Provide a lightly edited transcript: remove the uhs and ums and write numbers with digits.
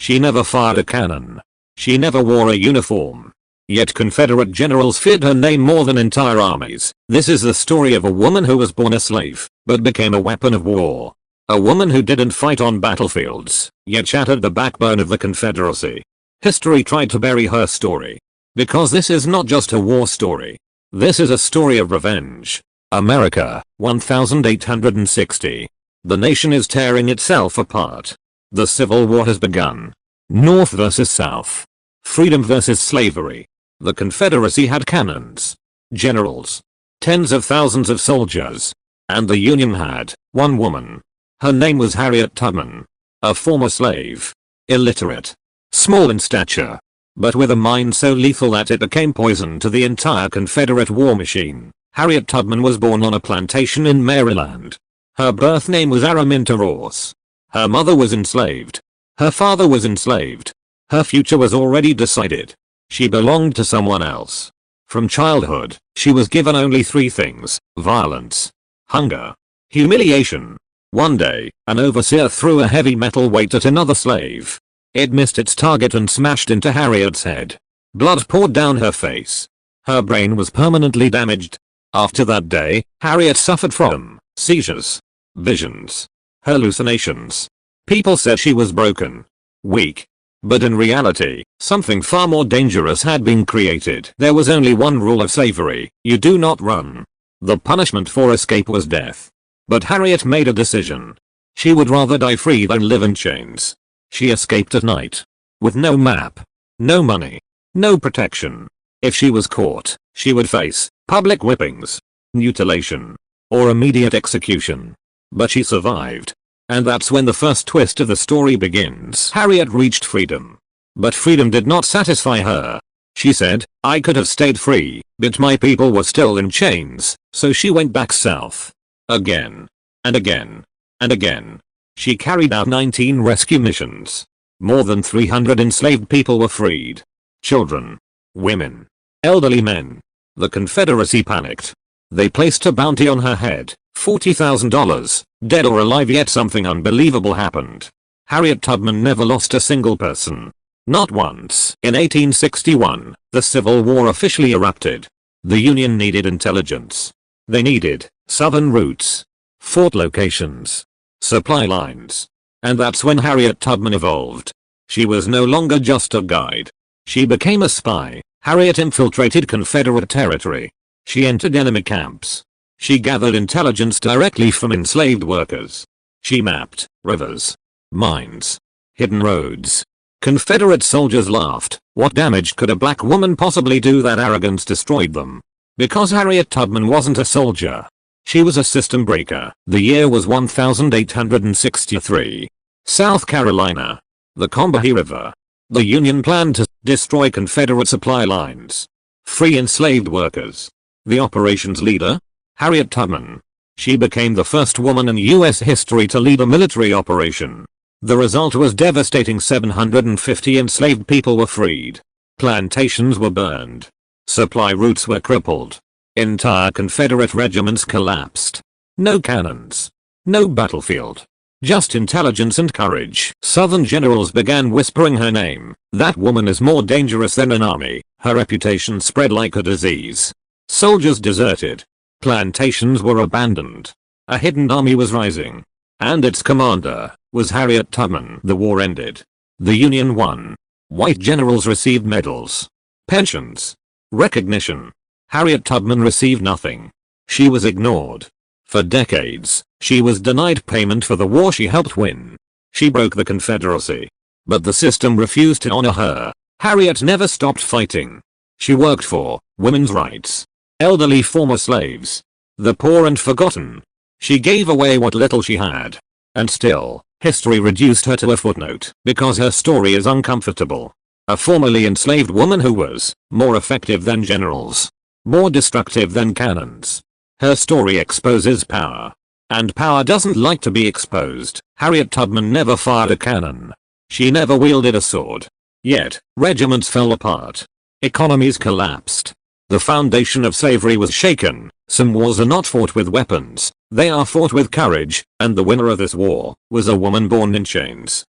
She never fired a cannon. She never wore a uniform. Yet Confederate generals feared her name more than entire armies. This is the story of a woman who was born a slave, but became a weapon of war. A woman who didn't fight on battlefields, yet shattered the backbone of the Confederacy. History tried to bury her story. Because this is not just a war story. This is a story of revenge. America, 1860. The nation is tearing itself apart. The Civil War has begun. North versus South. Freedom versus slavery. The Confederacy had cannons, generals, tens of thousands of soldiers. And the Union had one woman. Her name was Harriet Tubman. A former slave. Illiterate. Small in stature. But with a mind so lethal that it became poison to the entire Confederate war machine. Harriet Tubman was born on a plantation in Maryland. Her birth name was Araminta Ross. Her mother was enslaved. Her father was enslaved. Her future was already decided. She belonged to someone else. From childhood, she was given only three things: violence, hunger, humiliation. One day, an overseer threw a heavy metal weight at another slave. It missed its target and smashed into Harriet's head. Blood poured down her face. Her brain was permanently damaged. After that day, Harriet suffered from seizures, visions, hallucinations. People said she was broken, weak. But in reality, something far more dangerous had been created. There was only one rule of slavery: you do not run. The punishment for escape was death. But Harriet made a decision. She would rather die free than live in chains. She escaped at night. With no map, no money, no protection. If she was caught, she would face public whippings, mutilation, or immediate execution. But she survived. And that's when the first twist of the story begins. Harriet reached freedom. But freedom did not satisfy her. She said, "I could have stayed free, but my people were still in chains," so she went back south. Again. And again. And again. She carried out 19 rescue missions. More than 300 enslaved people were freed. Children, women, elderly men. The Confederacy panicked. They placed a bounty on her head, $40,000, dead or alive, yet something unbelievable happened. Harriet Tubman never lost a single person. Not once. In 1861, the Civil War officially erupted. The Union needed intelligence. They needed southern routes, fort locations, supply lines. And that's when Harriet Tubman evolved. She was no longer just a guide. She became a spy. Harriet infiltrated Confederate territory. She entered enemy camps. She gathered intelligence directly from enslaved workers. She mapped rivers, mines, hidden roads. Confederate soldiers laughed. What damage could a black woman possibly do? That arrogance destroyed them. Because Harriet Tubman wasn't a soldier. She was a system breaker. The year was 1863. South Carolina. The Combahee River. The Union planned to destroy Confederate supply lines. Free enslaved workers. The operations leader? Harriet Tubman. She became the first woman in US history to lead a military operation. The result was devastating. 750 enslaved people were freed. Plantations were burned. Supply routes were crippled. Entire Confederate regiments collapsed. No cannons. No battlefield. Just intelligence and courage. Southern generals began whispering her name. That woman is more dangerous than an army. Her reputation spread like a disease. Soldiers deserted. Plantations were abandoned. A hidden army was rising. And its commander was Harriet Tubman. The war ended. The Union won. White generals received medals, pensions, recognition. Harriet Tubman received nothing. She was ignored. For decades, she was denied payment for the war she helped win. She broke the Confederacy. But the system refused to honor her. Harriet never stopped fighting. She worked for women's rights, elderly former slaves, the poor and forgotten. She gave away what little she had. And still, history reduced her to a footnote because her story is uncomfortable. A formerly enslaved woman who was more effective than generals, more destructive than cannons. Her story exposes power. And power doesn't like to be exposed. Harriet Tubman never fired a cannon. She never wielded a sword. Yet, regiments fell apart. Economies collapsed. The foundation of slavery was shaken. Some wars are not fought with weapons. They are fought with courage, and the winner of this war was a woman born in chains.